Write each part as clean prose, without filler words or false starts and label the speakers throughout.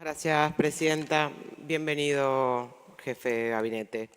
Speaker 1: Gracias, presidenta. Bienvenido, jefe de gabinete.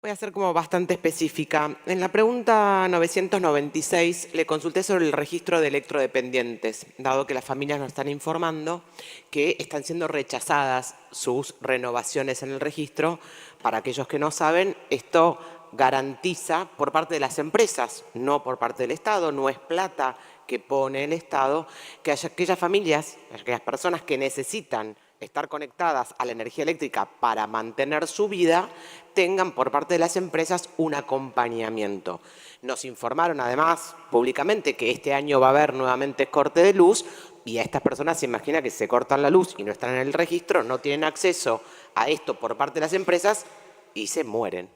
Speaker 1: Voy a ser como bastante específica. En la pregunta 996 le consulté sobre el registro de electrodependientes, dado que las familias nos están informando que están siendo rechazadas sus renovaciones en el registro. Para aquellos que no saben, esto garantiza por parte de las empresas, no por parte del Estado, no es plata que pone el Estado, que aquellas familias, aquellas personas que necesitan estar conectadas a la energía eléctrica para mantener su vida, tengan por parte de las empresas un acompañamiento. Nos informaron además públicamente que este año va a haber nuevamente corte de luz y a estas personas se imagina que se cortan la luz y no están en el registro, no tienen acceso a esto por parte de las empresas y se mueren.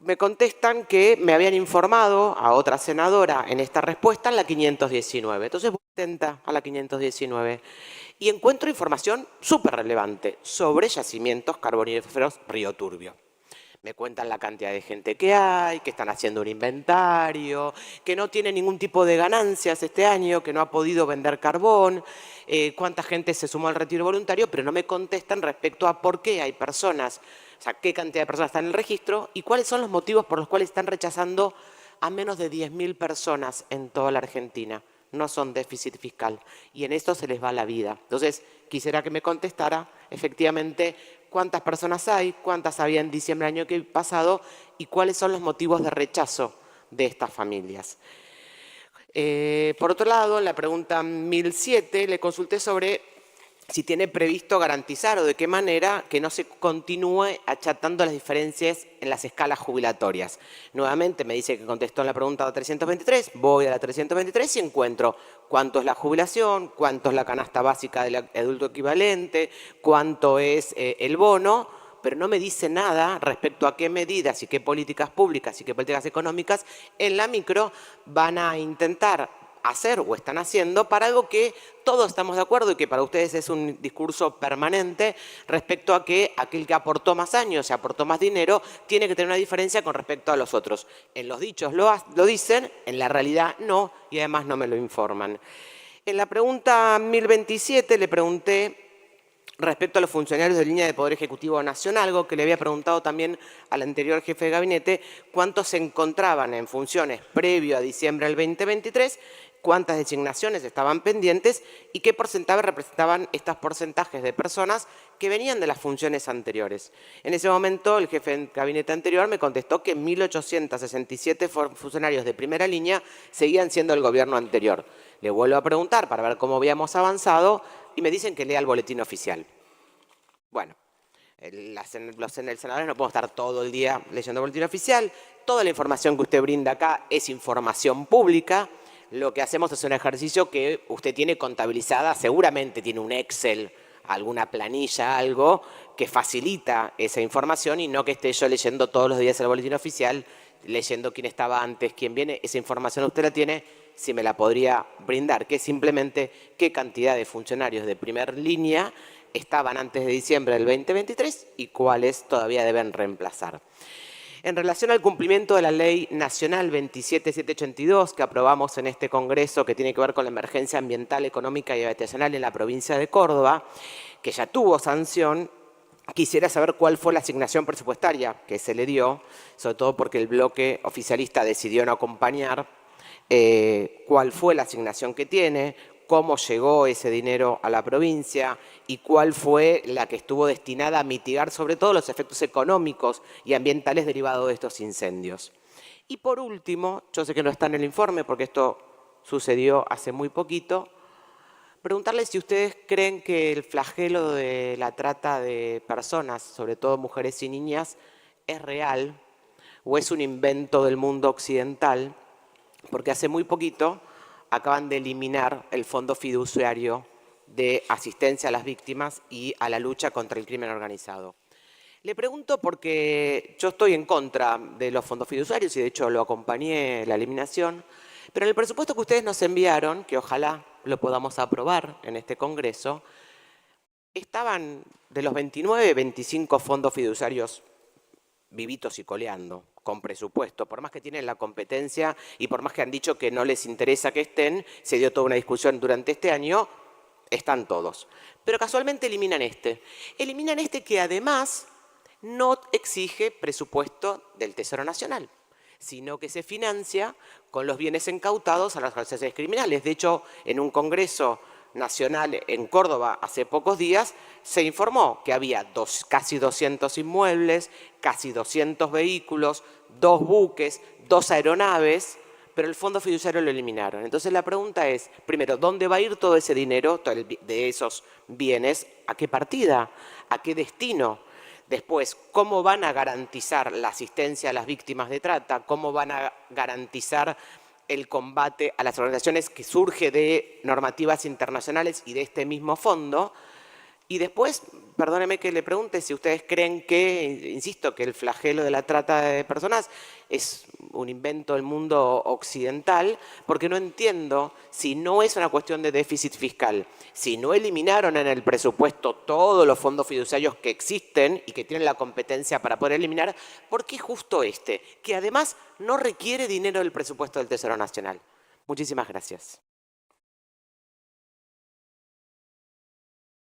Speaker 1: Me contestan que me habían informado a otra senadora en esta respuesta en la 519. Entonces voy atenta a la 519 y encuentro información súper relevante sobre yacimientos carboníferos Río Turbio. Me cuentan la cantidad de gente que hay, que están haciendo un inventario, que no tiene ningún tipo de ganancias este año, que no ha podido vender carbón, cuánta gente se sumó al retiro voluntario, pero no me contestan respecto a por qué hay personas, o sea, qué cantidad de personas están en el registro y cuáles son los motivos por los cuales están rechazando a menos de 10.000 personas en toda la Argentina. No son déficit fiscal y en esto se les va la vida. Entonces, quisiera que me contestara efectivamente cuántas personas hay, cuántas había en diciembre del año pasado y cuáles son los motivos de rechazo de estas familias. Por otro lado, en la pregunta 1007 le consulté sobre si tiene previsto garantizar o de qué manera que no se continúe achatando las diferencias en las escalas jubilatorias. Nuevamente me dice que contestó en la pregunta 323, voy a la 323 y encuentro cuánto es la jubilación, cuánto es la canasta básica del adulto equivalente, cuánto es el bono, pero no me dice nada respecto a qué medidas y qué políticas públicas y qué políticas económicas en la micro van a intentar hacer o están haciendo para algo que todos estamos de acuerdo y que para ustedes es un discurso permanente respecto a que aquel que aportó más años y aportó más dinero tiene que tener una diferencia con respecto a los otros. En los dichos lo dicen, en la realidad no, y además no me lo informan. En la pregunta 1027 le pregunté respecto a los funcionarios de línea de Poder Ejecutivo Nacional, algo que le había preguntado también al anterior jefe de gabinete, cuántos se encontraban en funciones previo a diciembre del 2023, cuántas designaciones estaban pendientes y qué porcentaje representaban estos porcentajes de personas que venían de las funciones anteriores. En ese momento, el jefe de gabinete anterior me contestó que 1.867 funcionarios de primera línea seguían siendo el gobierno anterior. Le vuelvo a preguntar para ver cómo habíamos avanzado y me dicen que lea el boletín oficial. Bueno, los senadores no podemos estar todo el día leyendo el boletín oficial. Toda la información que usted brinda acá es información pública. Lo que hacemos es un ejercicio que usted tiene contabilizada, seguramente tiene un Excel, alguna planilla, algo que facilita esa información y no que esté yo leyendo todos los días el boletín oficial, leyendo quién estaba antes, quién viene. Esa información usted la tiene, si me la podría brindar, que es simplemente qué cantidad de funcionarios de primer línea estaban antes de diciembre del 2023 y cuáles todavía deben reemplazar. En relación al cumplimiento de la Ley Nacional 27782 que aprobamos en este Congreso, que tiene que ver con la emergencia ambiental, económica y habitacional en la provincia de Córdoba, que ya tuvo sanción, quisiera saber cuál fue la asignación presupuestaria que se le dio, sobre todo porque el bloque oficialista decidió no acompañar, cuál fue la asignación que tiene, cómo llegó ese dinero a la provincia y cuál fue la que estuvo destinada a mitigar sobre todo los efectos económicos y ambientales derivados de estos incendios. Y por último, yo sé que no está en el informe porque esto sucedió hace muy poquito, preguntarles si ustedes creen que el flagelo de la trata de personas, sobre todo mujeres y niñas, es real o es un invento del mundo occidental, porque hace muy poquito acaban de eliminar el fondo fiduciario de asistencia a las víctimas y a la lucha contra el crimen organizado. Le pregunto porque yo estoy en contra de los fondos fiduciarios y de hecho lo acompañé en la eliminación, pero en el presupuesto que ustedes nos enviaron, que ojalá lo podamos aprobar en este Congreso, estaban de los 29, 25 fondos fiduciarios vivitos y coleando, con presupuesto, por más que tienen la competencia y por más que han dicho que no les interesa que estén, se dio toda una discusión durante este año, están todos. Pero casualmente eliminan este. Eliminan este que además no exige presupuesto del Tesoro Nacional, sino que se financia con los bienes incautados a las organizaciones criminales. De hecho, en un congreso nacional en Córdoba hace pocos días se informó que había casi 200 inmuebles, casi 200 vehículos, 2 buques, 2 aeronaves, pero el fondo fiduciario lo eliminaron. Entonces la pregunta es, primero, ¿dónde va a ir todo ese dinero de esos bienes? ¿A qué partida? ¿A qué destino? Después, ¿cómo van a garantizar la asistencia a las víctimas de trata? ¿Cómo van a garantizar el combate a las organizaciones que surge de normativas internacionales y de este mismo fondo? Y después, perdóneme que le pregunte si ustedes creen que, insisto, que el flagelo de la trata de personas es un invento del mundo occidental, porque no entiendo si no es una cuestión de déficit fiscal, si no eliminaron en el presupuesto todos los fondos fiduciarios que existen y que tienen la competencia para poder eliminar, ¿por qué justo este? Que además no requiere dinero del presupuesto del Tesoro Nacional. Muchísimas gracias.